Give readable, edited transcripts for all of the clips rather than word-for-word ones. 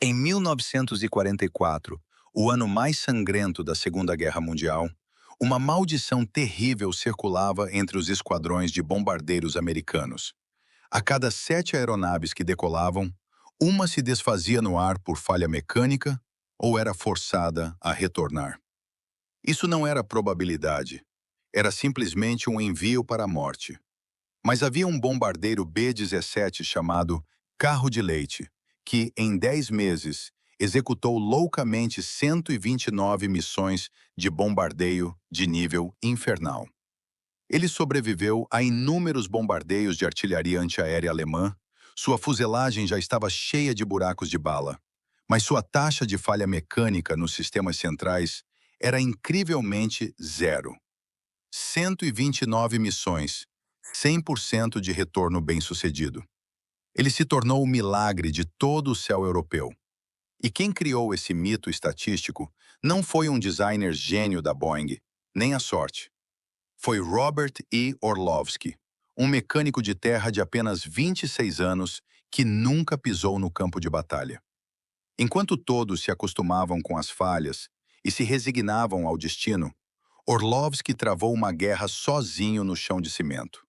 Em 1944, o ano mais sangrento da Segunda Guerra Mundial, uma maldição terrível circulava entre os esquadrões de bombardeiros americanos. A cada 7 aeronaves que decolavam, uma se desfazia no ar por falha mecânica ou era forçada a retornar. Isso não era probabilidade, era simplesmente um envio para a morte. Mas havia um bombardeiro B-17 chamado Carro de Leite, que, em 10 meses, executou loucamente 129 missões de bombardeio de nível infernal. Ele sobreviveu a inúmeros bombardeios de artilharia antiaérea alemã, sua fuselagem já estava cheia de buracos de bala, mas sua taxa de falha mecânica nos sistemas centrais era incrivelmente zero. 129 missões, 100% de retorno bem-sucedido. Ele se tornou o milagre de todo o céu europeu. E quem criou esse mito estatístico não foi um designer gênio da Boeing, nem a sorte. Foi Robert E. Orlovsky, um mecânico de terra de apenas 26 anos que nunca pisou no campo de batalha. Enquanto todos se acostumavam com as falhas e se resignavam ao destino, Orlovsky travou uma guerra sozinho no chão de cimento.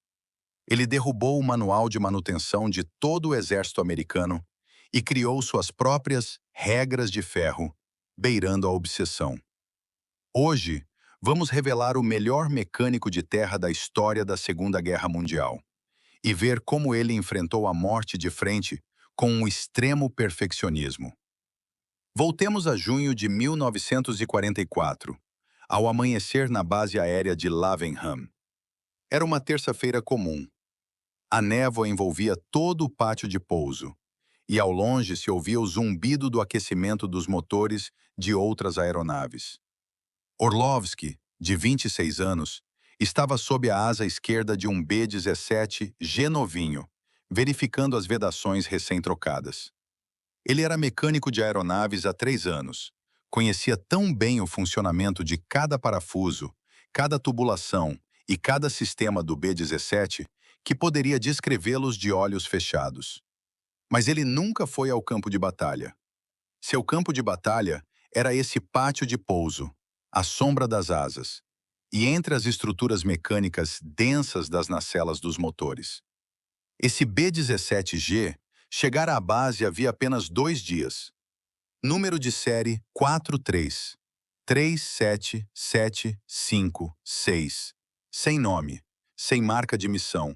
Ele derrubou o manual de manutenção de todo o exército americano e criou suas próprias regras de ferro, beirando a obsessão. Hoje, vamos revelar o melhor mecânico de terra da história da Segunda Guerra Mundial e ver como ele enfrentou a morte de frente com um extremo perfeccionismo. Voltemos a junho de 1944, ao amanhecer na base aérea de Lavenham. Era uma terça-feira comum. A névoa envolvia todo o pátio de pouso, e ao longe se ouvia o zumbido do aquecimento dos motores de outras aeronaves. Orlovsky, de 26 anos, estava sob a asa esquerda de um B-17G novinho, verificando as vedações recém-trocadas. Ele era mecânico de aeronaves há 3 anos. Conhecia tão bem o funcionamento de cada parafuso, cada tubulação e cada sistema do B-17 que poderia descrevê-los de olhos fechados. Mas ele nunca foi ao campo de batalha. Seu campo de batalha era esse pátio de pouso, à sombra das asas, e entre as estruturas mecânicas densas das nacelas dos motores. Esse B-17G chegara à base havia apenas 2 dias. Número de série 43, 37756, sem nome, sem marca de missão,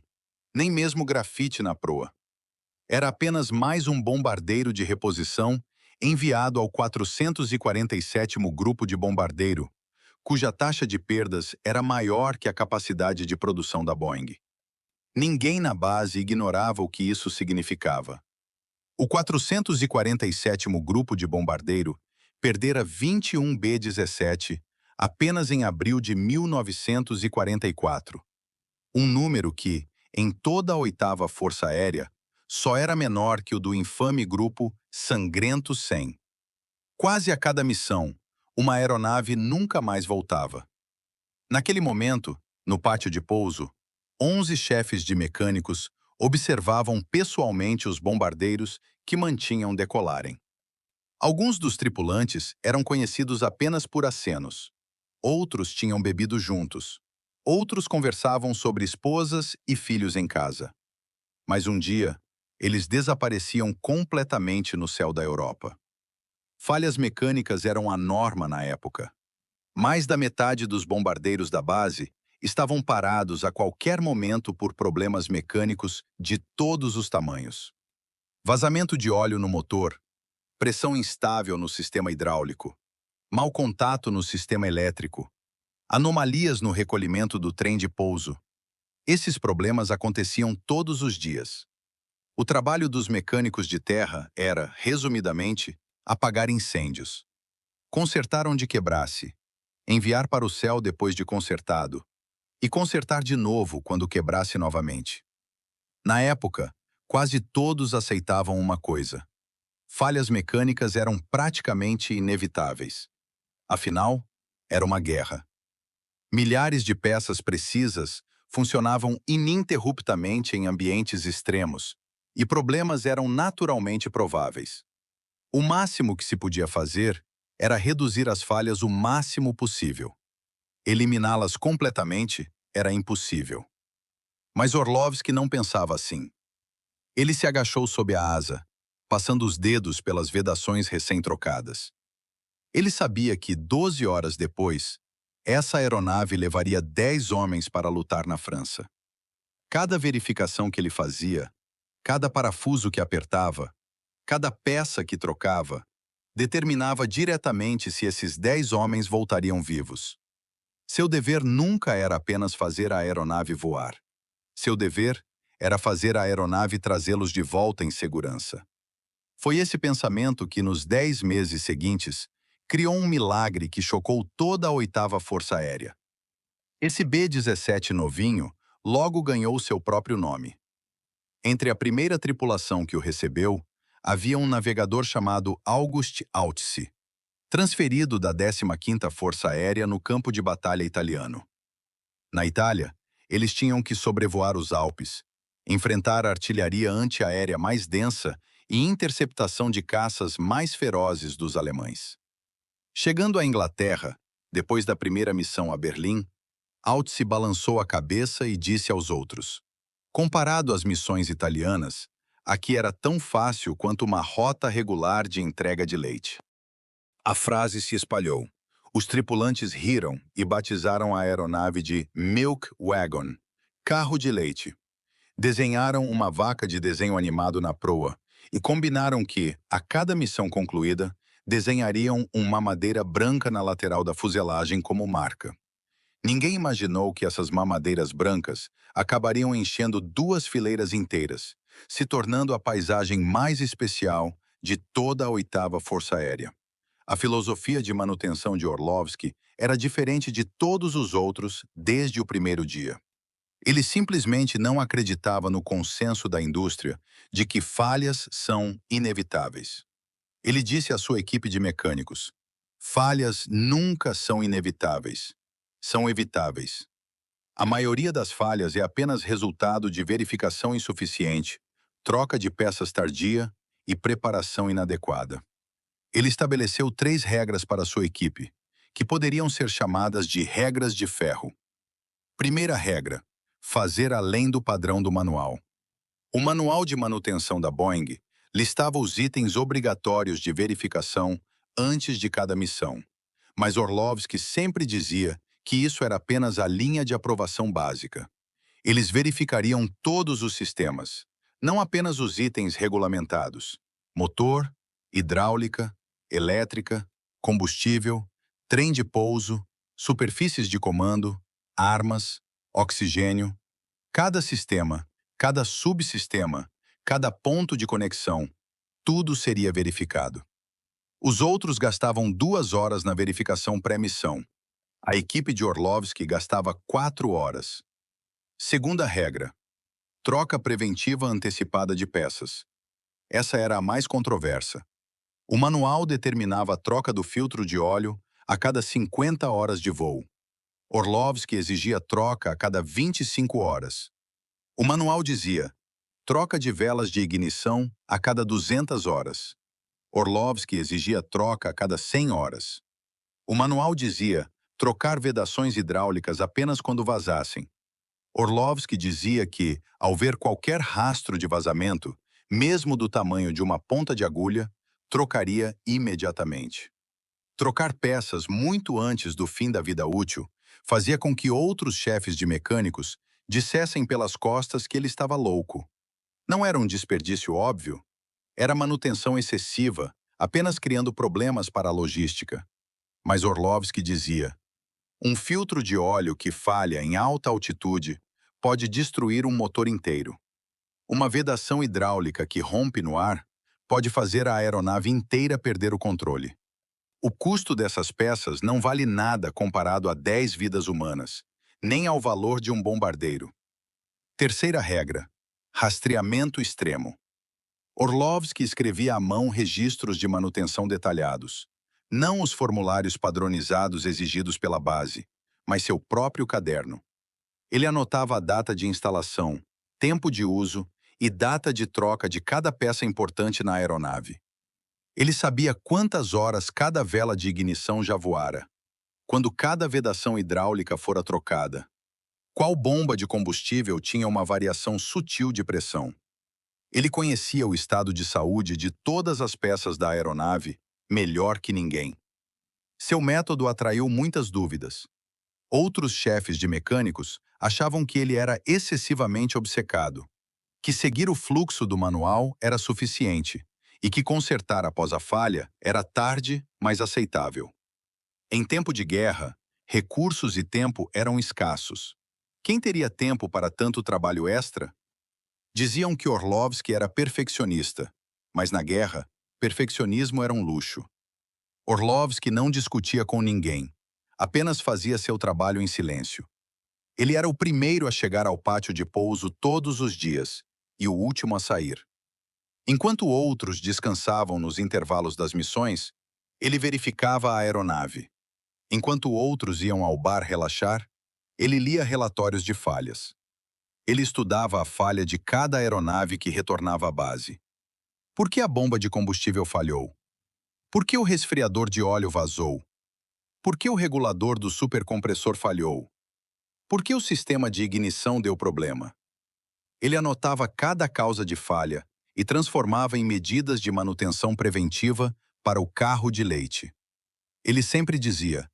nem mesmo grafite na proa. Era apenas mais um bombardeiro de reposição enviado ao 447º Grupo de Bombardeiro, cuja taxa de perdas era maior que a capacidade de produção da Boeing. Ninguém na base ignorava o que isso significava. O 447º Grupo de Bombardeiro perdera 21 B-17 apenas em abril de 1944, um número que, em toda a 8ª Força Aérea, só era menor que o do infame grupo Sangrento 100. Quase a cada missão, uma aeronave nunca mais voltava. Naquele momento, no pátio de pouso, 11 chefes de mecânicos observavam pessoalmente os bombardeiros que mantinham decolarem. Alguns dos tripulantes eram conhecidos apenas por acenos. Outros tinham bebido juntos. Outros conversavam sobre esposas e filhos em casa. Mas um dia, eles desapareciam completamente no céu da Europa. Falhas mecânicas eram a norma na época. Mais da metade dos bombardeiros da base estavam parados a qualquer momento por problemas mecânicos de todos os tamanhos. Vazamento de óleo no motor, pressão instável no sistema hidráulico, mau contato no sistema elétrico, anomalias no recolhimento do trem de pouso. Esses problemas aconteciam todos os dias. O trabalho dos mecânicos de terra era, resumidamente, apagar incêndios, consertar onde quebrasse, enviar para o céu depois de consertado e consertar de novo quando quebrasse novamente. Na época, quase todos aceitavam uma coisa: falhas mecânicas eram praticamente inevitáveis. Afinal, era uma guerra. Milhares de peças precisas funcionavam ininterruptamente em ambientes extremos, e problemas eram naturalmente prováveis. O máximo que se podia fazer era reduzir as falhas o máximo possível. Eliminá-las completamente era impossível. Mas Orlovsky não pensava assim. Ele se agachou sob a asa, passando os dedos pelas vedações recém-trocadas. Ele sabia que, 12 horas depois, essa aeronave levaria 10 homens para lutar na França. Cada verificação que ele fazia, cada parafuso que apertava, cada peça que trocava, determinava diretamente se esses 10 homens voltariam vivos. Seu dever nunca era apenas fazer a aeronave voar. Seu dever era fazer a aeronave trazê-los de volta em segurança. Foi esse pensamento que, nos 10 meses seguintes, criou um milagre que chocou toda a 8ª Força Aérea. Esse B-17 novinho logo ganhou seu próprio nome. Entre a primeira tripulação que o recebeu, havia um navegador chamado August Autzi, transferido da 15ª Força Aérea no campo de batalha italiano. Na Itália, eles tinham que sobrevoar os Alpes, enfrentar a artilharia antiaérea mais densa e interceptação de caças mais ferozes dos alemães. Chegando à Inglaterra, depois da primeira missão a Berlim, Autzi balançou a cabeça e disse aos outros: comparado às missões italianas, aqui era tão fácil quanto uma rota regular de entrega de leite. A frase se espalhou. Os tripulantes riram e batizaram a aeronave de Milk Wagon, carro de leite. Desenharam uma vaca de desenho animado na proa e combinaram que, a cada missão concluída, desenhariam uma mamadeira branca na lateral da fuselagem como marca. Ninguém imaginou que essas mamadeiras brancas acabariam enchendo 2 fileiras inteiras, se tornando a paisagem mais especial de toda a 8ª Força Aérea. A filosofia de manutenção de Orlovsky era diferente de todos os outros desde o primeiro dia. Ele simplesmente não acreditava no consenso da indústria de que falhas são inevitáveis. Ele disse à sua equipe de mecânicos: falhas nunca são inevitáveis, são evitáveis. A maioria das falhas é apenas resultado de verificação insuficiente, troca de peças tardia e preparação inadequada. Ele estabeleceu 3 regras para sua equipe, que poderiam ser chamadas de regras de ferro. Primeira regra: fazer além do padrão do manual. O manual de manutenção da Boeing listava os itens obrigatórios de verificação antes de cada missão, mas Orlovsky sempre dizia que isso era apenas a linha de aprovação básica. Eles verificariam todos os sistemas, não apenas os itens regulamentados: motor, hidráulica, elétrica, combustível, trem de pouso, superfícies de comando, armas, oxigênio. Cada sistema, cada subsistema, cada ponto de conexão, tudo seria verificado. Os outros gastavam 2 horas na verificação pré-missão. A equipe de Orlovsky gastava 4 horas. Segunda regra: troca preventiva antecipada de peças. Essa era a mais controversa. O manual determinava a troca do filtro de óleo a cada 50 horas de voo. Orlovsky exigia troca a cada 25 horas. O manual dizia: troca de velas de ignição a cada 200 horas. Orlovsky exigia troca a cada 100 horas. O manual dizia: trocar vedações hidráulicas apenas quando vazassem. Orlovsky dizia que, ao ver qualquer rastro de vazamento, mesmo do tamanho de uma ponta de agulha, trocaria imediatamente. Trocar peças muito antes do fim da vida útil fazia com que outros chefes de mecânicos dissessem pelas costas que ele estava louco. Não era um desperdício óbvio, era manutenção excessiva, apenas criando problemas para a logística. Mas Orlovsky dizia: um filtro de óleo que falha em alta altitude pode destruir um motor inteiro. Uma vedação hidráulica que rompe no ar pode fazer a aeronave inteira perder o controle. O custo dessas peças não vale nada comparado a 10 vidas humanas, nem ao valor de um bombardeiro. Terceira regra: rastreamento extremo. Orlovsky escrevia à mão registros de manutenção detalhados, não os formulários padronizados exigidos pela base, mas seu próprio caderno. Ele anotava a data de instalação, tempo de uso e data de troca de cada peça importante na aeronave. Ele sabia quantas horas cada vela de ignição já voara, quando cada vedação hidráulica fora trocada, qual bomba de combustível tinha uma variação sutil de pressão. Ele conhecia o estado de saúde de todas as peças da aeronave melhor que ninguém. Seu método atraiu muitas dúvidas. Outros chefes de mecânicos achavam que ele era excessivamente obcecado, que seguir o fluxo do manual era suficiente e que consertar após a falha era tarde, mas aceitável. Em tempo de guerra, recursos e tempo eram escassos. Quem teria tempo para tanto trabalho extra? Diziam que Orlovsky era perfeccionista, mas na guerra, perfeccionismo era um luxo. Orlovsky não discutia com ninguém, apenas fazia seu trabalho em silêncio. Ele era o primeiro a chegar ao pátio de pouso todos os dias e o último a sair. Enquanto outros descansavam nos intervalos das missões, ele verificava a aeronave. Enquanto outros iam ao bar relaxar, ele lia relatórios de falhas. Ele estudava a falha de cada aeronave que retornava à base. Por que a bomba de combustível falhou? Por que o resfriador de óleo vazou? Por que o regulador do supercompressor falhou? Por que o sistema de ignição deu problema? Ele anotava cada causa de falha e transformava em medidas de manutenção preventiva para o carro de leite. Ele sempre dizia: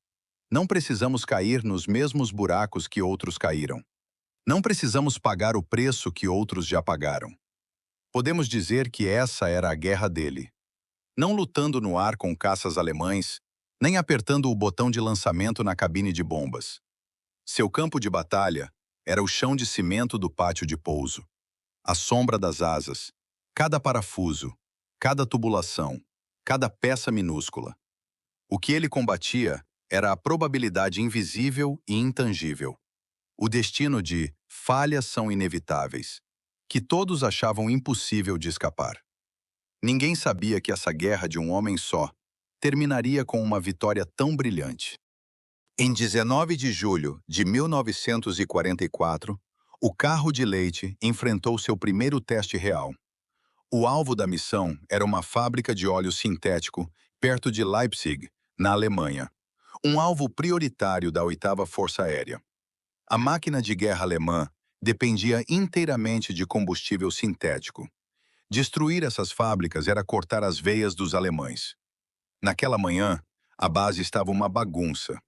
não precisamos cair nos mesmos buracos que outros caíram. Não precisamos pagar o preço que outros já pagaram. Podemos dizer que essa era a guerra dele. Não lutando no ar com caças alemães, nem apertando o botão de lançamento na cabine de bombas. Seu campo de batalha era o chão de cimento do pátio de pouso, a sombra das asas, cada parafuso, cada tubulação, cada peça minúscula. O que ele combatia era a probabilidade invisível e intangível. O destino de falhas são inevitáveis, que todos achavam impossível de escapar. Ninguém sabia que essa guerra de um homem só terminaria com uma vitória tão brilhante. Em 19 de julho de 1944, o carro de leite enfrentou seu primeiro teste real. O alvo da missão era uma fábrica de óleo sintético perto de Leipzig, na Alemanha, um alvo prioritário da 8ª Força Aérea. A máquina de guerra alemã dependia inteiramente de combustível sintético. Destruir essas fábricas era cortar as veias dos alemães. Naquela manhã, a base estava uma bagunça.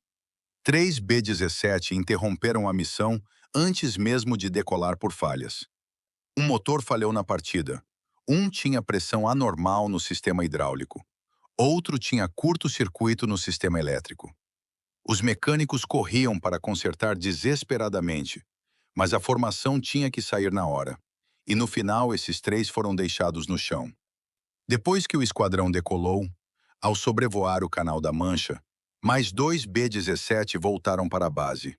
3 B-17 interromperam a missão antes mesmo de decolar por falhas. Um motor falhou na partida. Um tinha pressão anormal no sistema hidráulico. Outro tinha curto-circuito no sistema elétrico. Os mecânicos corriam para consertar desesperadamente, mas a formação tinha que sair na hora. E no final esses 3 foram deixados no chão. Depois que o esquadrão decolou, ao sobrevoar o Canal da Mancha, mais 2 B-17 voltaram para a base.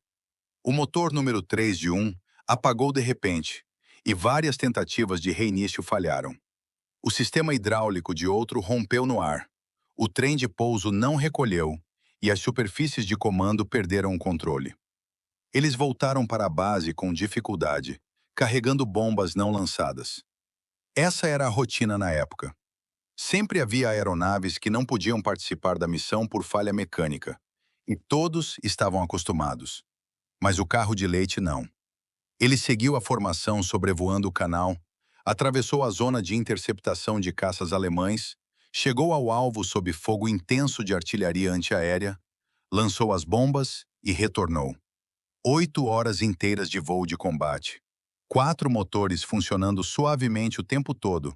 O motor número 3 de um apagou de repente, e várias tentativas de reinício falharam. O sistema hidráulico de outro rompeu no ar. O trem de pouso não recolheu, e as superfícies de comando perderam o controle. Eles voltaram para a base com dificuldade, carregando bombas não lançadas. Essa era a rotina na época. Sempre havia aeronaves que não podiam participar da missão por falha mecânica, e todos estavam acostumados. Mas o carro de leite não. Ele seguiu a formação sobrevoando o canal, atravessou a zona de interceptação de caças alemães, chegou ao alvo sob fogo intenso de artilharia antiaérea, lançou as bombas e retornou. 8 horas inteiras de voo de combate. 4 motores funcionando suavemente o tempo todo.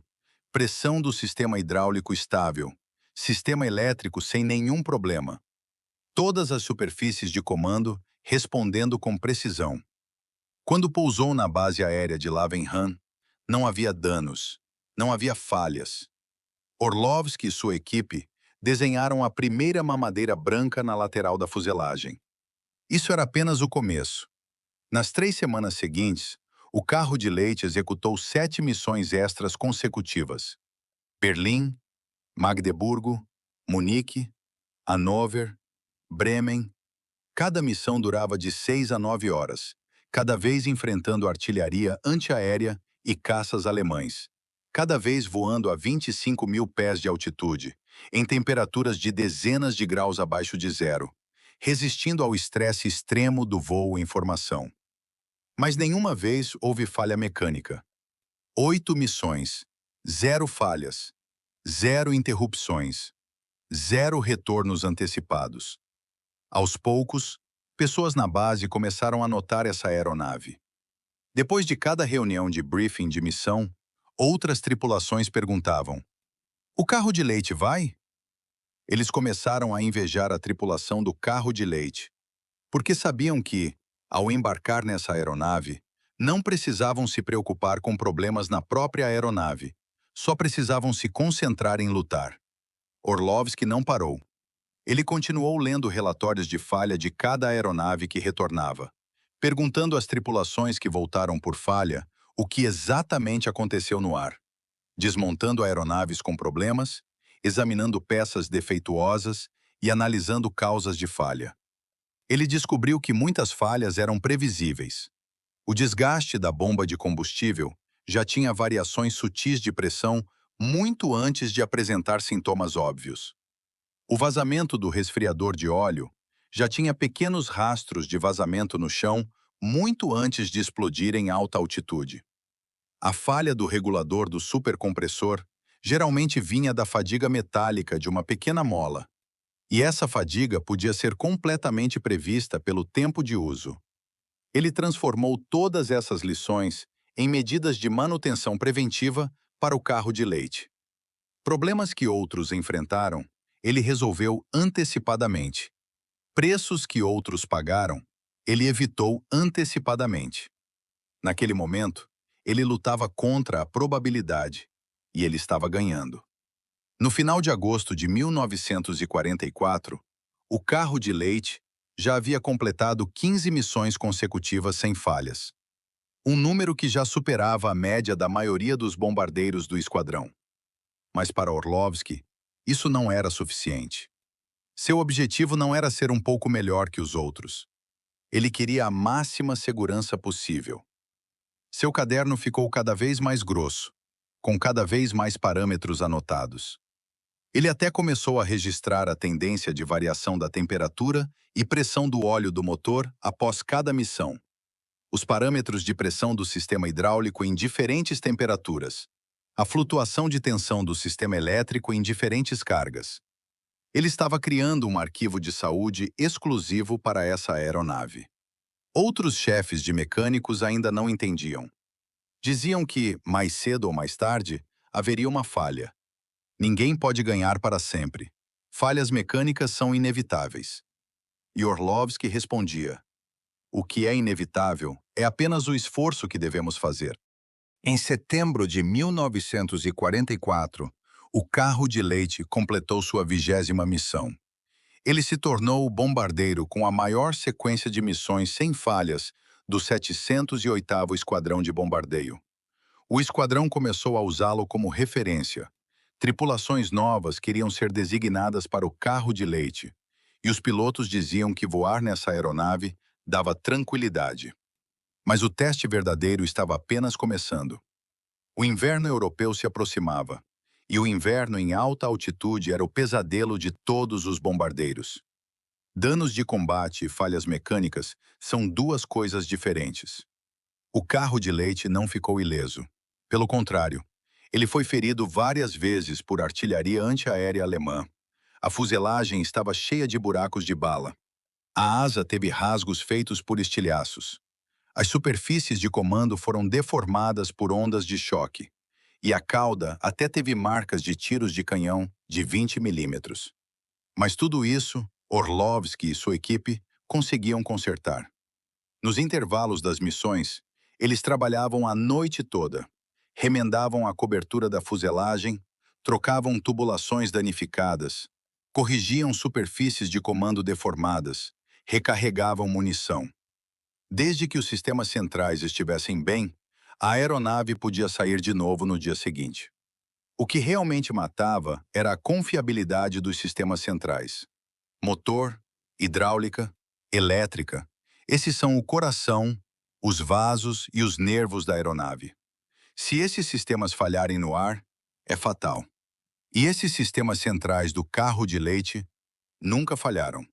Pressão do sistema hidráulico estável. Sistema elétrico sem nenhum problema. Todas as superfícies de comando respondendo com precisão. Quando pousou na base aérea de Lavenham, não havia danos, não havia falhas. Orlovsky e sua equipe desenharam a primeira mamadeira branca na lateral da fuselagem. Isso era apenas o começo. Nas 3 semanas seguintes, o carro de leite executou 7 missões extras consecutivas. Berlim, Magdeburgo, Munique, Hannover, Bremen. Cada missão durava de 6 a 9 horas, cada vez enfrentando artilharia antiaérea e caças alemães, cada vez voando a 25 mil pés de altitude, em temperaturas de dezenas de graus abaixo de zero, resistindo ao estresse extremo do voo em formação. Mas nenhuma vez houve falha mecânica. 8 missões, 0 falhas, 0 interrupções, 0 retornos antecipados. Aos poucos, pessoas na base começaram a notar essa aeronave. Depois de cada reunião de briefing de missão, outras tripulações perguntavam: "O carro de leite vai?" Eles começaram a invejar a tripulação do carro de leite, porque sabiam que, ao embarcar nessa aeronave, não precisavam se preocupar com problemas na própria aeronave, só precisavam se concentrar em lutar. Orlovsky não parou. Ele continuou lendo relatórios de falha de cada aeronave que retornava, perguntando às tripulações que voltaram por falha o que exatamente aconteceu no ar, desmontando aeronaves com problemas, examinando peças defeituosas e analisando causas de falha. Ele descobriu que muitas falhas eram previsíveis. O desgaste da bomba de combustível já tinha variações sutis de pressão muito antes de apresentar sintomas óbvios. O vazamento do resfriador de óleo já tinha pequenos rastros de vazamento no chão muito antes de explodir em alta altitude. A falha do regulador do supercompressor geralmente vinha da fadiga metálica de uma pequena mola, e essa fadiga podia ser completamente prevista pelo tempo de uso. Ele transformou todas essas lições em medidas de manutenção preventiva para o carro de leite. Problemas que outros enfrentaram, ele resolveu antecipadamente. Preços que outros pagaram, ele evitou antecipadamente. Naquele momento, ele lutava contra a probabilidade, e ele estava ganhando. No final de agosto de 1944, o carro de leite já havia completado 15 missões consecutivas sem falhas, um número que já superava a média da maioria dos bombardeiros do esquadrão. Mas para Orlovsky, isso não era suficiente. Seu objetivo não era ser um pouco melhor que os outros. Ele queria a máxima segurança possível. Seu caderno ficou cada vez mais grosso, com cada vez mais parâmetros anotados. Ele até começou a registrar a tendência de variação da temperatura e pressão do óleo do motor após cada missão, os parâmetros de pressão do sistema hidráulico em diferentes temperaturas, a flutuação de tensão do sistema elétrico em diferentes cargas. Ele estava criando um arquivo de saúde exclusivo para essa aeronave. Outros chefes de mecânicos ainda não entendiam. Diziam que, mais cedo ou mais tarde, haveria uma falha. Ninguém pode ganhar para sempre. Falhas mecânicas são inevitáveis. E Orlovsky respondia: "O que é inevitável é apenas o esforço que devemos fazer." Em setembro de 1944, o carro de leite completou sua 20ª missão. Ele se tornou o bombardeiro com a maior sequência de missões sem falhas do 708º Esquadrão de Bombardeio. O esquadrão começou a usá-lo como referência. Tripulações novas queriam ser designadas para o carro de leite, e os pilotos diziam que voar nessa aeronave dava tranquilidade. Mas o teste verdadeiro estava apenas começando. O inverno europeu se aproximava, e o inverno em alta altitude era o pesadelo de todos os bombardeiros. Danos de combate e falhas mecânicas são duas coisas diferentes. O carro de leite não ficou ileso. Pelo contrário, ele foi ferido várias vezes por artilharia antiaérea alemã. A fuselagem estava cheia de buracos de bala. A asa teve rasgos feitos por estilhaços. As superfícies de comando foram deformadas por ondas de choque, e a cauda até teve marcas de tiros de canhão de 20 milímetros. Mas tudo isso, Orlovsky e sua equipe conseguiam consertar. Nos intervalos das missões, eles trabalhavam a noite toda, remendavam a cobertura da fuselagem, trocavam tubulações danificadas, corrigiam superfícies de comando deformadas, recarregavam munição. Desde que os sistemas centrais estivessem bem, a aeronave podia sair de novo no dia seguinte. O que realmente matava era a confiabilidade dos sistemas centrais. Motor, hidráulica, elétrica, esses são o coração, os vasos e os nervos da aeronave. Se esses sistemas falharem no ar, é fatal. E esses sistemas centrais do carro de leite nunca falharam.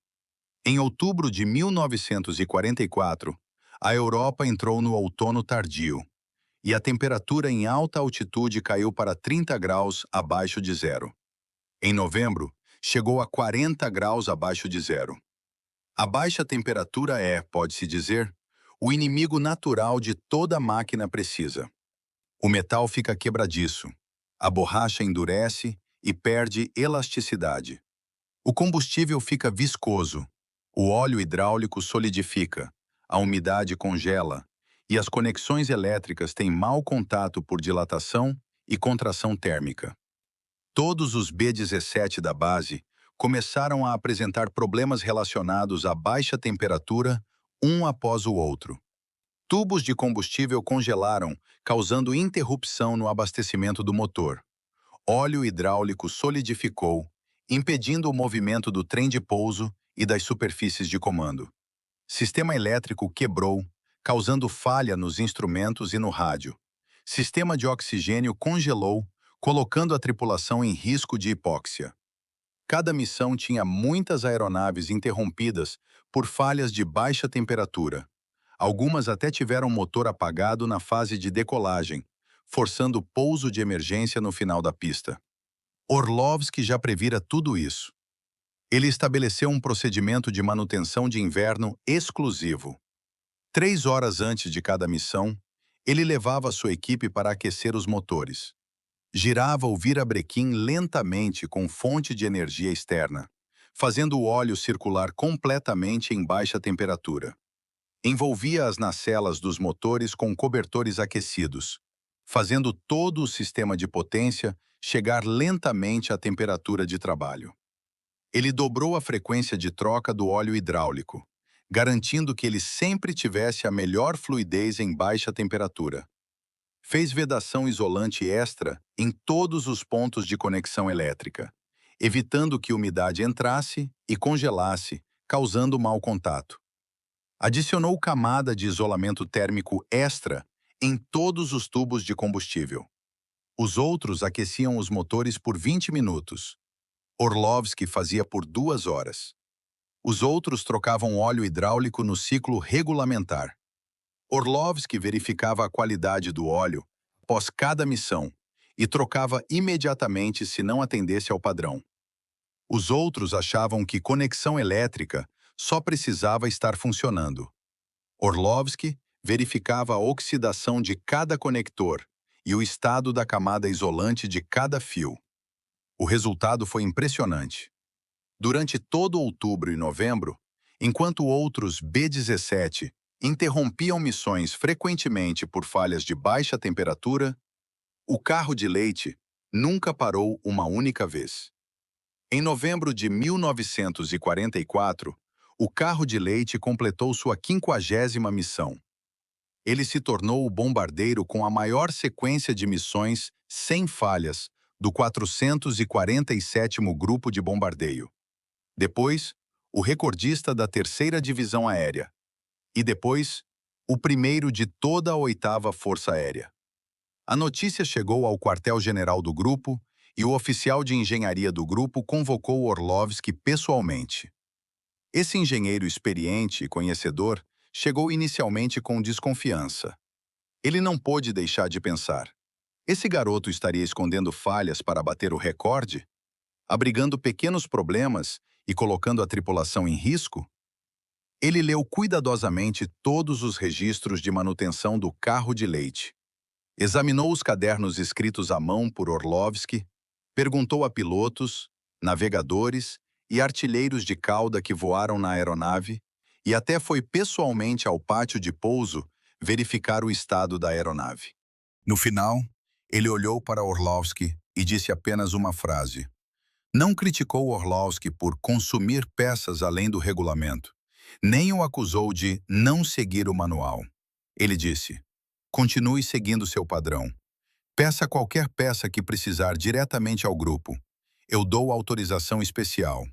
Em outubro de 1944, a Europa entrou no outono tardio e a temperatura em alta altitude caiu para 30 graus abaixo de zero. Em novembro, chegou a 40 graus abaixo de zero. A baixa temperatura é, pode-se dizer, o inimigo natural de toda máquina precisa. O metal fica quebradiço, a borracha endurece e perde elasticidade. O combustível fica viscoso, o óleo hidráulico solidifica, a umidade congela e as conexões elétricas têm mau contato por dilatação e contração térmica. Todos os B-17 da base começaram a apresentar problemas relacionados à baixa temperatura, um após o outro. Tubos de combustível congelaram, causando interrupção no abastecimento do motor. Óleo hidráulico solidificou, impedindo o movimento do trem de pouso e das superfícies de comando. Sistema elétrico quebrou, causando falha nos instrumentos e no rádio. Sistema de oxigênio congelou, colocando a tripulação em risco de hipóxia. Cada missão tinha muitas aeronaves interrompidas por falhas de baixa temperatura. Algumas até tiveram motor apagado na fase de decolagem, forçando pouso de emergência no final da pista. Orlovsky já previra tudo isso. Ele estabeleceu um procedimento de manutenção de inverno exclusivo. 3 horas antes de cada missão, ele levava sua equipe para aquecer os motores. Girava o virabrequim lentamente com fonte de energia externa, fazendo o óleo circular completamente em baixa temperatura. Envolvia as nacelas dos motores com cobertores aquecidos, fazendo todo o sistema de potência chegar lentamente à temperatura de trabalho. Ele dobrou a frequência de troca do óleo hidráulico, garantindo que ele sempre tivesse a melhor fluidez em baixa temperatura. Fez vedação isolante extra em todos os pontos de conexão elétrica, evitando que umidade entrasse e congelasse, causando mau contato. Adicionou camada de isolamento térmico extra em todos os tubos de combustível. Os outros aqueciam os motores por 20 minutos. Orlovsky fazia por 2 horas. Os outros trocavam óleo hidráulico no ciclo regulamentar. Orlovsky verificava a qualidade do óleo após cada missão e trocava imediatamente se não atendesse ao padrão. Os outros achavam que conexão elétrica só precisava estar funcionando. Orlovsky verificava a oxidação de cada conector e o estado da camada isolante de cada fio. O resultado foi impressionante. Durante todo outubro e novembro, enquanto outros B-17 interrompiam missões frequentemente por falhas de baixa temperatura, o carro de leite nunca parou uma única vez. Em novembro de 1944, o carro de leite completou sua 50ª missão. Ele se tornou o bombardeiro com a maior sequência de missões sem falhas do 447º Grupo de Bombardeio. Depois, o recordista da 3ª Divisão Aérea. E depois, o primeiro de toda a 8ª Força Aérea. A notícia chegou ao quartel-general do grupo e o oficial de engenharia do grupo convocou Orlovsky pessoalmente. Esse engenheiro experiente e conhecedor chegou inicialmente com desconfiança. Ele não pôde deixar de pensar: esse garoto estaria escondendo falhas para bater o recorde? Abrigando pequenos problemas e colocando a tripulação em risco? Ele leu cuidadosamente todos os registros de manutenção do carro de leite. Examinou os cadernos escritos à mão por Orlovsky, perguntou a pilotos, navegadores e artilheiros de cauda que voaram na aeronave e até foi pessoalmente ao pátio de pouso verificar o estado da aeronave. No final, ele olhou para Orlovsky e disse apenas uma frase. Não criticou Orlovsky por consumir peças além do regulamento, nem o acusou de não seguir o manual. Ele disse: continue seguindo seu padrão. Peça qualquer peça que precisar diretamente ao grupo. Eu dou autorização especial.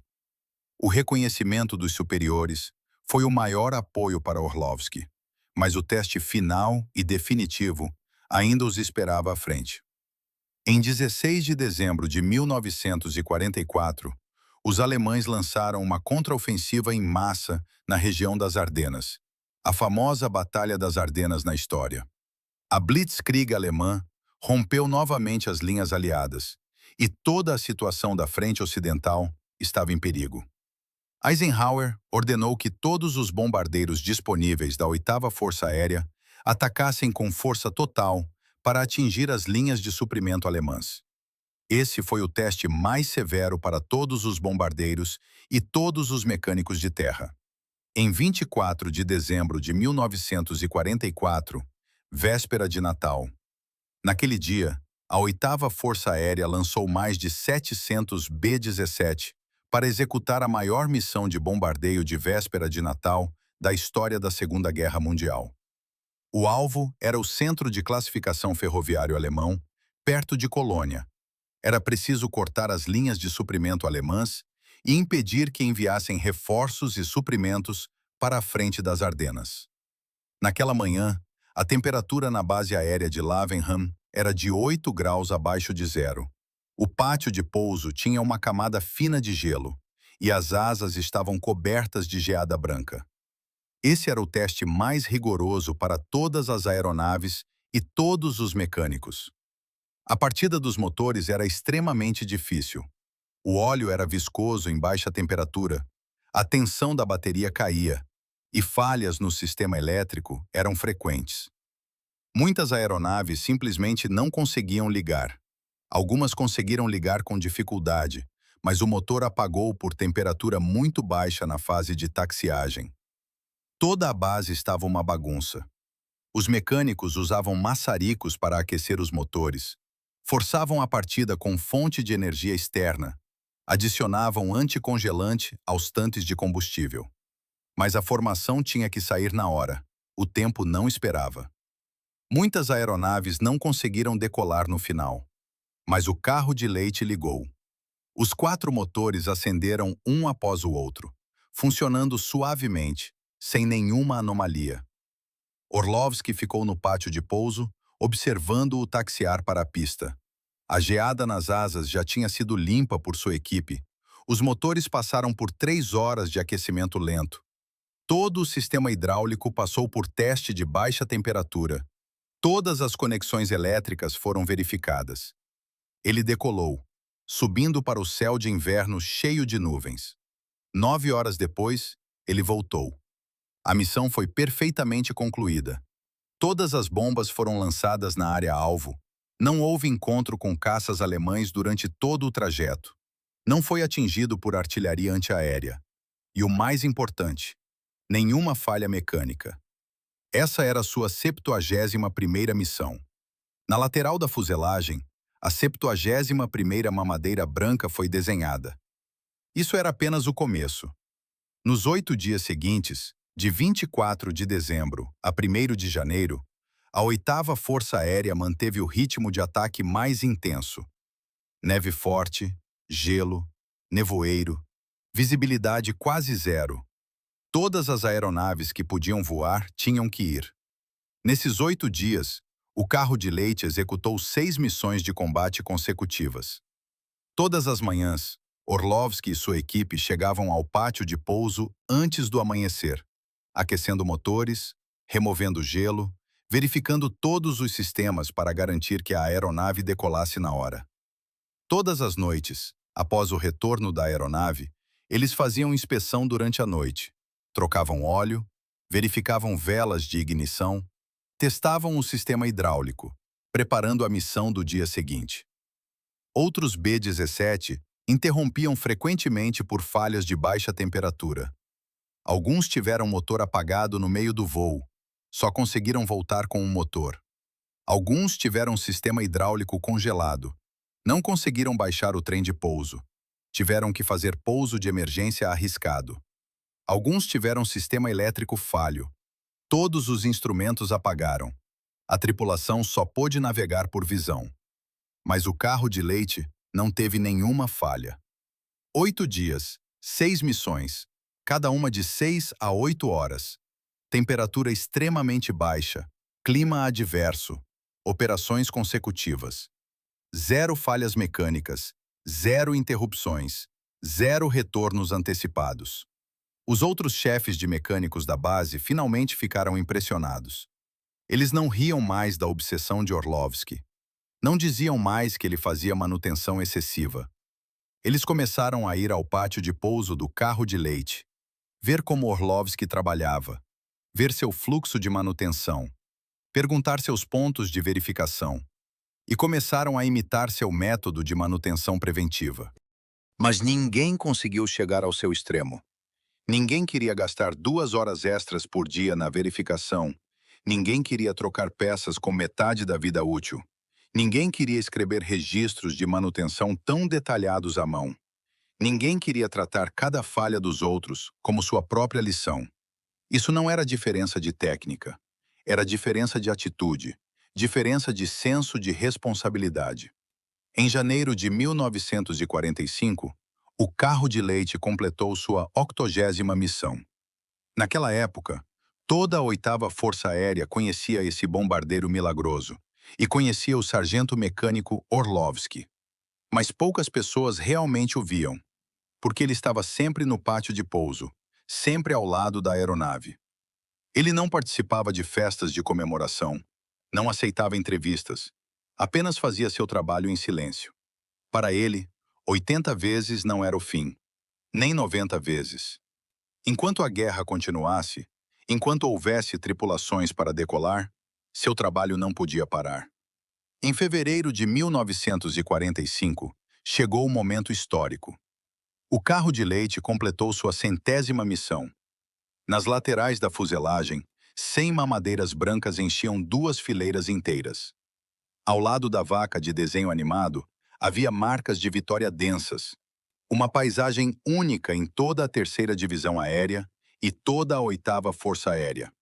O reconhecimento dos superiores foi o maior apoio para Orlovsky, mas o teste final e definitivo ainda os esperava à frente. Em 16 de dezembro de 1944, os alemães lançaram uma contraofensiva em massa na região das Ardenas, a famosa Batalha das Ardenas na história. A Blitzkrieg alemã rompeu novamente as linhas aliadas, e toda a situação da frente ocidental estava em perigo. Eisenhower ordenou que todos os bombardeiros disponíveis da 8ª Força Aérea atacassem com força total para atingir as linhas de suprimento alemãs. Esse foi o teste mais severo para todos os bombardeiros e todos os mecânicos de terra. Em 24 de dezembro de 1944, véspera de Natal, naquele dia, a 8ª Força Aérea lançou mais de 700 B-17 para executar a maior missão de bombardeio de véspera de Natal da história da Segunda Guerra Mundial. O alvo era o Centro de Classificação Ferroviário Alemão, perto de Colônia. Era preciso cortar as linhas de suprimento alemãs e impedir que enviassem reforços e suprimentos para a frente das Ardenas. Naquela manhã, a temperatura na base aérea de Lavenham era de 8 graus abaixo de zero. O pátio de pouso tinha uma camada fina de gelo e as asas estavam cobertas de geada branca. Esse era o teste mais rigoroso para todas as aeronaves e todos os mecânicos. A partida dos motores era extremamente difícil. O óleo era viscoso em baixa temperatura, a tensão da bateria caía e falhas no sistema elétrico eram frequentes. Muitas aeronaves simplesmente não conseguiam ligar. Algumas conseguiram ligar com dificuldade, mas o motor apagou por temperatura muito baixa na fase de taxiagem. Toda a base estava uma bagunça. Os mecânicos usavam maçaricos para aquecer os motores, forçavam a partida com fonte de energia externa, adicionavam anticongelante aos tanques de combustível. Mas a formação tinha que sair na hora. O tempo não esperava. Muitas aeronaves não conseguiram decolar no final. Mas o carro de leite ligou. Os 4 motores acenderam um após o outro, funcionando suavemente, sem nenhuma anomalia. Orlovsky ficou no pátio de pouso, observando-o taxiar para a pista. A geada nas asas já tinha sido limpa por sua equipe. Os motores passaram por 3 horas de aquecimento lento. Todo o sistema hidráulico passou por teste de baixa temperatura. Todas as conexões elétricas foram verificadas. Ele decolou, subindo para o céu de inverno cheio de nuvens. 9 horas depois, ele voltou. A missão foi perfeitamente concluída. Todas as bombas foram lançadas na área-alvo. Não houve encontro com caças alemães durante todo o trajeto. Não foi atingido por artilharia antiaérea. E o mais importante, nenhuma falha mecânica. Essa era sua 71ª missão. Na lateral da fuselagem, a 71ª mamadeira branca foi desenhada. Isso era apenas o começo. Nos 8 dias seguintes, de 24 de dezembro a 1º de janeiro, a 8ª Força Aérea manteve o ritmo de ataque mais intenso. Neve forte, gelo, nevoeiro, visibilidade quase zero. Todas as aeronaves que podiam voar tinham que ir. Nesses 8 dias, o carro de leite executou 6 missões de combate consecutivas. Todas as manhãs, Orlovsky e sua equipe chegavam ao pátio de pouso antes do amanhecer, aquecendo motores, removendo gelo, verificando todos os sistemas para garantir que a aeronave decolasse na hora. Todas as noites, após o retorno da aeronave, eles faziam inspeção durante a noite, trocavam óleo, verificavam velas de ignição, testavam o sistema hidráulico, preparando a missão do dia seguinte. Outros B-17 interrompiam frequentemente por falhas de baixa temperatura. Alguns tiveram motor apagado no meio do voo, só conseguiram voltar com um motor. Alguns tiveram sistema hidráulico congelado, não conseguiram baixar o trem de pouso, tiveram que fazer pouso de emergência arriscado. Alguns tiveram sistema elétrico falho. Todos os instrumentos apagaram. A tripulação só pôde navegar por visão. Mas o carro de leite não teve nenhuma falha. 8 dias, 6 missões, cada uma de 6 a 8 horas. Temperatura extremamente baixa, clima adverso, operações consecutivas. Zero falhas mecânicas, zero interrupções, zero retornos antecipados. Os outros chefes de mecânicos da base finalmente ficaram impressionados. Eles não riam mais da obsessão de Orlovsky. Não diziam mais que ele fazia manutenção excessiva. Eles começaram a ir ao pátio de pouso do carro de leite, ver como Orlovsky trabalhava, ver seu fluxo de manutenção, perguntar seus pontos de verificação, e começaram a imitar seu método de manutenção preventiva. Mas ninguém conseguiu chegar ao seu extremo. Ninguém queria gastar 2 horas extras por dia na verificação. Ninguém queria trocar peças com metade da vida útil. Ninguém queria escrever registros de manutenção tão detalhados à mão. Ninguém queria tratar cada falha dos outros como sua própria lição. Isso não era diferença de técnica. Era diferença de atitude, diferença de senso de responsabilidade. Em janeiro de 1945, o carro de leite completou sua 80ª missão. Naquela época, toda a 8ª Força Aérea conhecia esse bombardeiro milagroso e conhecia o sargento mecânico Orlovsky. Mas poucas pessoas realmente o viam, porque ele estava sempre no pátio de pouso, sempre ao lado da aeronave. Ele não participava de festas de comemoração, não aceitava entrevistas, apenas fazia seu trabalho em silêncio. Para ele, 80 vezes não era o fim, nem 90 vezes. Enquanto a guerra continuasse, enquanto houvesse tripulações para decolar, seu trabalho não podia parar. Em fevereiro de 1945, chegou o momento histórico. O carro de leite completou sua 100ª missão. Nas laterais da fuselagem, 100 mamadeiras brancas enchiam 2 fileiras inteiras. Ao lado da vaca de desenho animado, havia marcas de vitória densas. Uma paisagem única em toda a 3ª Divisão Aérea e toda a 8ª Força Aérea.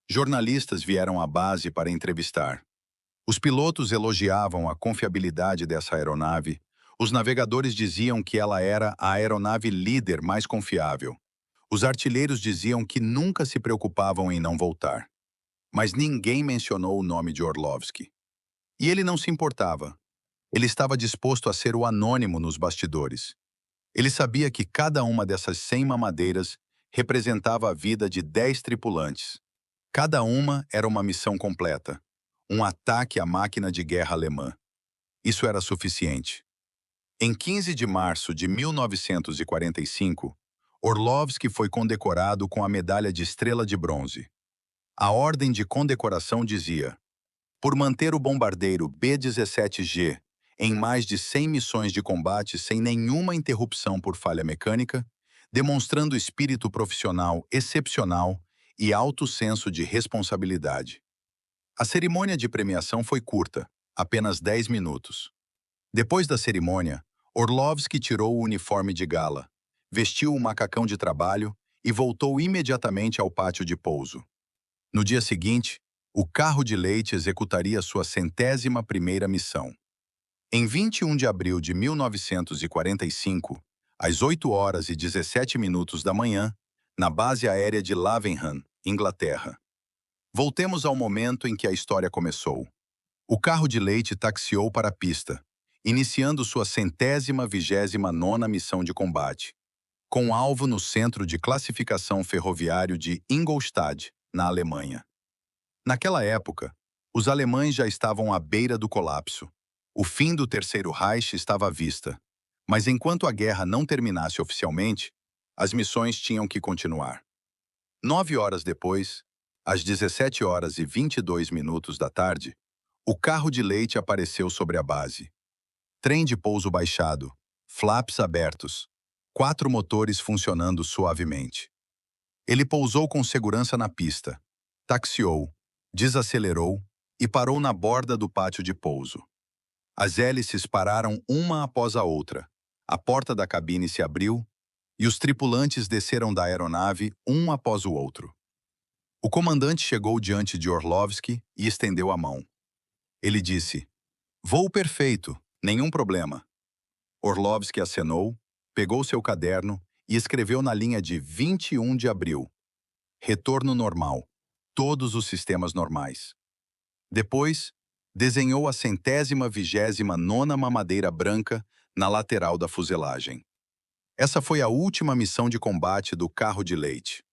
Jornalistas vieram à base para entrevistar. Os pilotos elogiavam a confiabilidade dessa aeronave. Os navegadores diziam que ela era a aeronave líder mais confiável. Os artilheiros diziam que nunca se preocupavam em não voltar. Mas ninguém mencionou o nome de Orlovsky. E ele não se importava. Ele estava disposto a ser o anônimo nos bastidores. Ele sabia que cada uma dessas 100 mamadeiras representava a vida de 10 tripulantes. Cada uma era uma missão completa, um ataque à máquina de guerra alemã. Isso era suficiente. Em 15 de março de 1945, Orlovsky foi condecorado com a Medalha de Estrela de Bronze. A ordem de condecoração dizia: por manter o bombardeiro B-17G em mais de 100 missões de combate sem nenhuma interrupção por falha mecânica, demonstrando espírito profissional excepcional e alto senso de responsabilidade. A cerimônia de premiação foi curta, apenas 10 minutos. Depois da cerimônia, Orlovsky tirou o uniforme de gala, vestiu o macacão de trabalho e voltou imediatamente ao pátio de pouso. No dia seguinte, o carro de leite executaria sua 100ª missão. Em 21 de abril de 1945, às 8h17 da manhã, na base aérea de Lavenham, Inglaterra. Voltemos ao momento em que a história começou. O carro de leite taxiou para a pista, iniciando sua 129ª missão de combate, com alvo no centro de classificação ferroviário de Ingolstadt, na Alemanha. Naquela época, os alemães já estavam à beira do colapso. O fim do Terceiro Reich estava à vista. Mas enquanto a guerra não terminasse oficialmente, as missões tinham que continuar. 9 horas depois, às 17h22 da tarde, o carro de leite apareceu sobre a base. Trem de pouso baixado, flaps abertos, 4 motores funcionando suavemente. Ele pousou com segurança na pista, taxiou, desacelerou e parou na borda do pátio de pouso. As hélices pararam uma após a outra, a porta da cabine se abriu e os tripulantes desceram da aeronave um após o outro. O comandante chegou diante de Orlovsky e estendeu a mão. Ele disse: "Voo perfeito, nenhum problema." Orlovsky acenou, pegou seu caderno e escreveu na linha de 21 de abril. Retorno normal. Todos os sistemas normais. Depois, Desenhou a 129ª mamadeira branca na lateral da fuselagem. Essa foi a última missão de combate do carro de leite.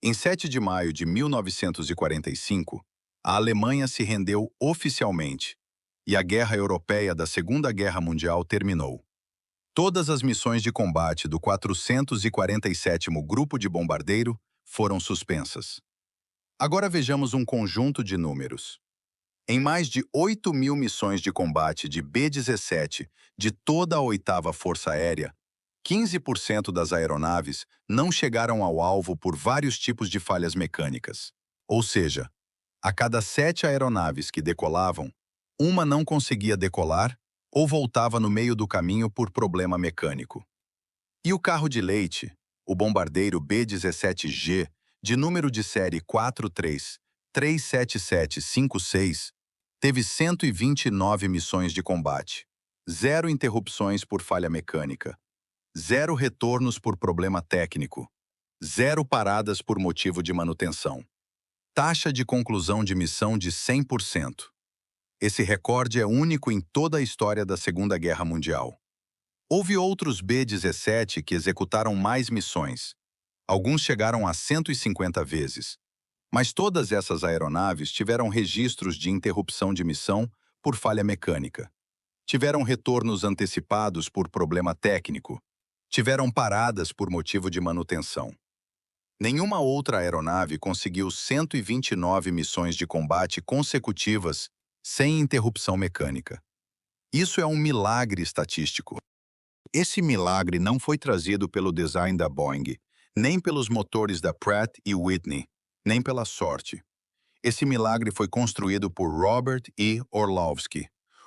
Em 7 de maio de 1945, a Alemanha se rendeu oficialmente e a Guerra Europeia da Segunda Guerra Mundial terminou. Todas as missões de combate do 447º Grupo de Bombardeiro foram suspensas. Agora vejamos um conjunto de números. Em mais de 8.000 missões de combate de B-17 de toda a 8ª Força Aérea, 15% das aeronaves não chegaram ao alvo por vários tipos de falhas mecânicas. Ou seja, a cada 7 aeronaves que decolavam, uma não conseguia decolar ou voltava no meio do caminho por problema mecânico. E o carro de leite, o bombardeiro B-17G, de número de série 4337756, teve 129 missões de combate, 0 interrupções por falha mecânica, 0 retornos por problema técnico, 0 paradas por motivo de manutenção. Taxa de conclusão de missão de 100%. Esse recorde é único em toda a história da Segunda Guerra Mundial. Houve outros B-17 que executaram mais missões. Alguns chegaram a 150 vezes. Mas todas essas aeronaves tiveram registros de interrupção de missão por falha mecânica. Tiveram retornos antecipados por problema técnico. Tiveram paradas por motivo de manutenção. Nenhuma outra aeronave conseguiu 129 missões de combate consecutivas sem interrupção mecânica. Isso é um milagre estatístico. Esse milagre não foi trazido pelo design da Boeing, nem pelos motores da Pratt e Whitney, nem pela sorte. Esse milagre foi construído por Robert E. Orlovsky,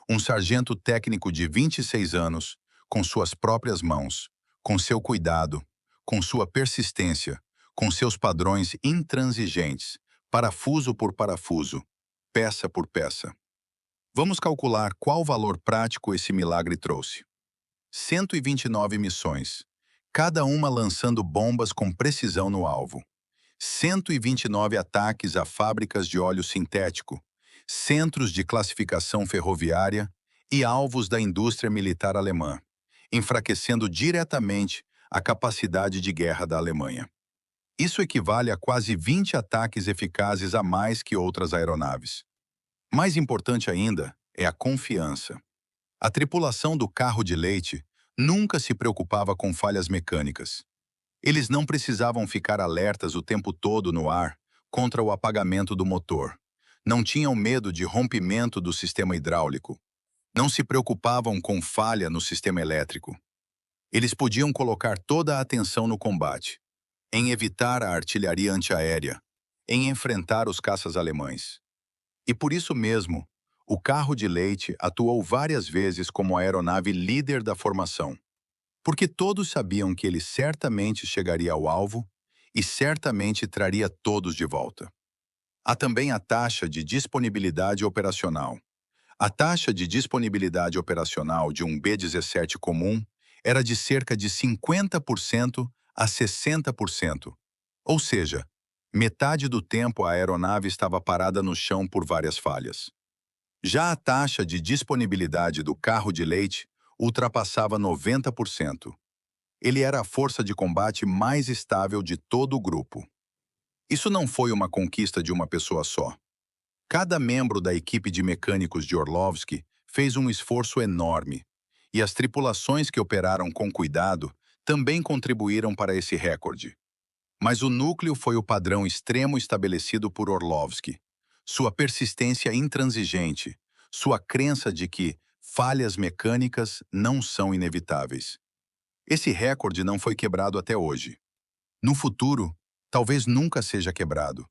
um sargento técnico de 26 anos, com suas próprias mãos, com seu cuidado, com sua persistência, com seus padrões intransigentes, parafuso por parafuso, peça por peça. Vamos calcular qual valor prático esse milagre trouxe. 129 missões, cada uma lançando bombas com precisão no alvo. 129 ataques a fábricas de óleo sintético, centros de classificação ferroviária e alvos da indústria militar alemã, enfraquecendo diretamente a capacidade de guerra da Alemanha. Isso equivale a quase 20 ataques eficazes a mais que outras aeronaves. Mais importante ainda é a confiança. A tripulação do carro de leite nunca se preocupava com falhas mecânicas. Eles não precisavam ficar alertas o tempo todo no ar contra o apagamento do motor. Não tinham medo de rompimento do sistema hidráulico. Não se preocupavam com falha no sistema elétrico. Eles podiam colocar toda a atenção no combate, em evitar a artilharia antiaérea, em enfrentar os caças alemães. E por isso mesmo, o carro de leite atuou várias vezes como a aeronave líder da formação, porque todos sabiam que ele certamente chegaria ao alvo e certamente traria todos de volta. Há também a taxa de disponibilidade operacional. A taxa de disponibilidade operacional de um B-17 comum era de cerca de 50% a 60%, ou seja, metade do tempo a aeronave estava parada no chão por várias falhas. Já a taxa de disponibilidade do carro de leite ultrapassava 90%. Ele era a força de combate mais estável de todo o grupo. Isso não foi uma conquista de uma pessoa só. Cada membro da equipe de mecânicos de Orlovsky fez um esforço enorme, e as tripulações que operaram com cuidado também contribuíram para esse recorde. Mas o núcleo foi o padrão extremo estabelecido por Orlovsky, sua persistência intransigente, sua crença de que falhas mecânicas não são inevitáveis. Esse recorde não foi quebrado até hoje. No futuro, talvez nunca seja quebrado.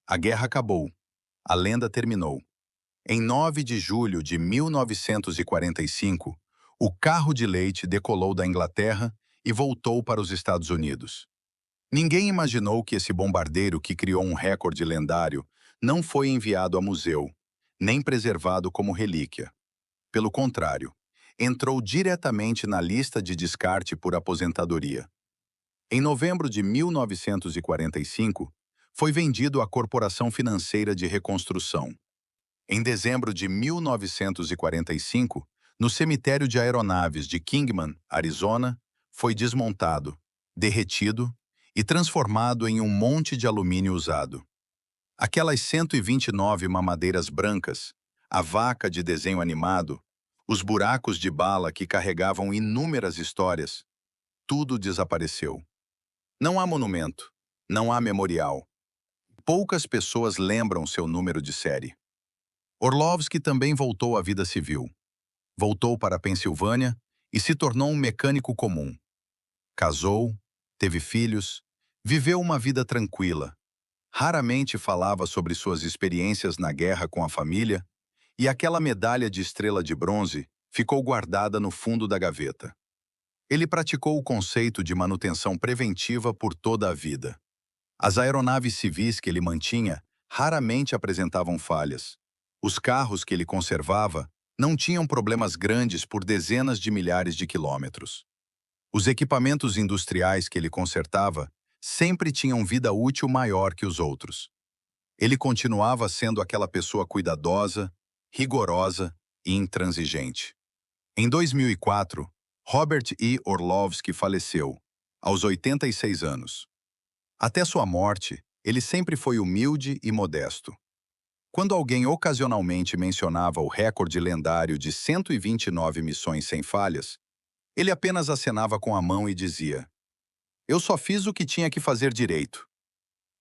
A guerra acabou. A lenda terminou. Em 9 de julho de 1945, o carro de leite decolou da Inglaterra e voltou para os Estados Unidos. Ninguém imaginou que esse bombardeiro que criou um recorde lendário não foi enviado a museu, nem preservado como relíquia. Pelo contrário, entrou diretamente na lista de descarte por aposentadoria. Em novembro de 1945, foi vendido à Corporação Financeira de Reconstrução. Em dezembro de 1945, no cemitério de aeronaves de Kingman, Arizona, foi desmontado, derretido e transformado em um monte de alumínio usado. Aquelas 129 mamadeiras brancas, a vaca de desenho animado, os buracos de bala que carregavam inúmeras histórias, tudo desapareceu. Não há monumento, não há memorial. Poucas pessoas lembram seu número de série. Orlovsky também voltou à vida civil. Voltou para a Pensilvânia e se tornou um mecânico comum. Casou, teve filhos, viveu uma vida tranquila. Raramente falava sobre suas experiências na guerra com a família, e aquela medalha de estrela de bronze ficou guardada no fundo da gaveta. Ele praticou o conceito de manutenção preventiva por toda a vida. As aeronaves civis que ele mantinha raramente apresentavam falhas. Os carros que ele conservava não tinham problemas grandes por dezenas de milhares de quilômetros. Os equipamentos industriais que ele consertava sempre tinham vida útil maior que os outros. Ele continuava sendo aquela pessoa cuidadosa, rigorosa e intransigente. Em 2004, Robert E. Orlovsky faleceu, aos 86 anos. Até sua morte, ele sempre foi humilde e modesto. Quando alguém ocasionalmente mencionava o recorde lendário de 129 missões sem falhas, ele apenas acenava com a mão e dizia: "Eu só fiz o que tinha que fazer direito."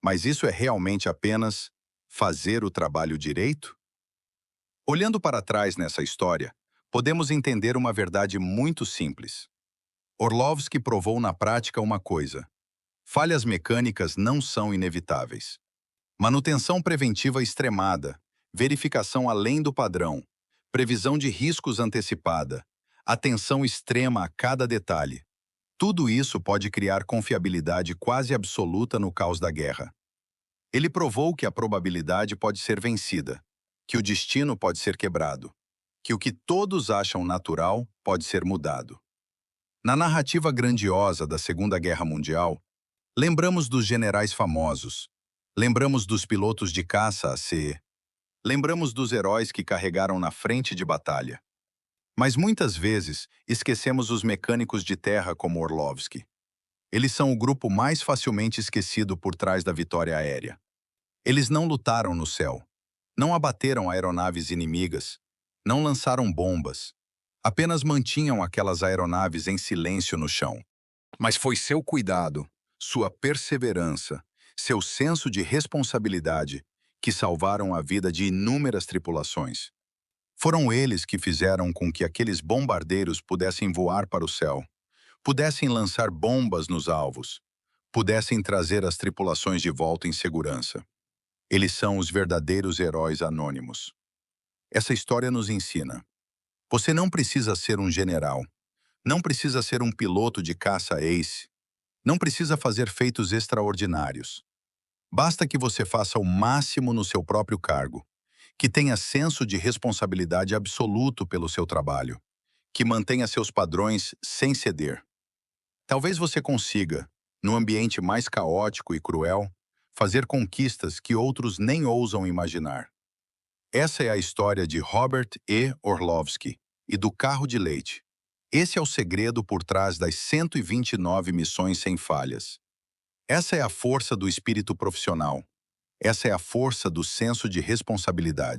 Mas isso é realmente apenas fazer o trabalho direito? Olhando para trás nessa história, podemos entender uma verdade muito simples. Orlovsky provou na prática uma coisa: falhas mecânicas não são inevitáveis. Manutenção preventiva extremada, verificação além do padrão, previsão de riscos antecipada, atenção extrema a cada detalhe. Tudo isso pode criar confiabilidade quase absoluta no caos da guerra. Ele provou que a probabilidade pode ser vencida, que o destino pode ser quebrado, que o que todos acham natural pode ser mudado. Na narrativa grandiosa da Segunda Guerra Mundial, lembramos dos generais famosos, lembramos dos pilotos de caça a CE, lembramos dos heróis que carregaram na frente de batalha. Mas muitas vezes esquecemos os mecânicos de terra como Orlovsky. Eles são o grupo mais facilmente esquecido por trás da vitória aérea. Eles não lutaram no céu, não abateram aeronaves inimigas, não lançaram bombas, apenas mantinham aquelas aeronaves em silêncio no chão. Mas foi seu cuidado, sua perseverança, seu senso de responsabilidade que salvaram a vida de inúmeras tripulações. Foram eles que fizeram com que aqueles bombardeiros pudessem voar para o céu, pudessem lançar bombas nos alvos, pudessem trazer as tripulações de volta em segurança. Eles são os verdadeiros heróis anônimos. Essa história nos ensina: você não precisa ser um general, não precisa ser um piloto de caça ace, não precisa fazer feitos extraordinários. Basta que você faça o máximo no seu próprio cargo, que tenha senso de responsabilidade absoluto pelo seu trabalho, que mantenha seus padrões sem ceder. Talvez você consiga, num ambiente mais caótico e cruel, fazer conquistas que outros nem ousam imaginar. Essa é a história de Robert E. Orlovsky e do carro de leite. Esse é o segredo por trás das 129 missões sem falhas. Essa é a força do espírito profissional. Essa é a força do senso de responsabilidade.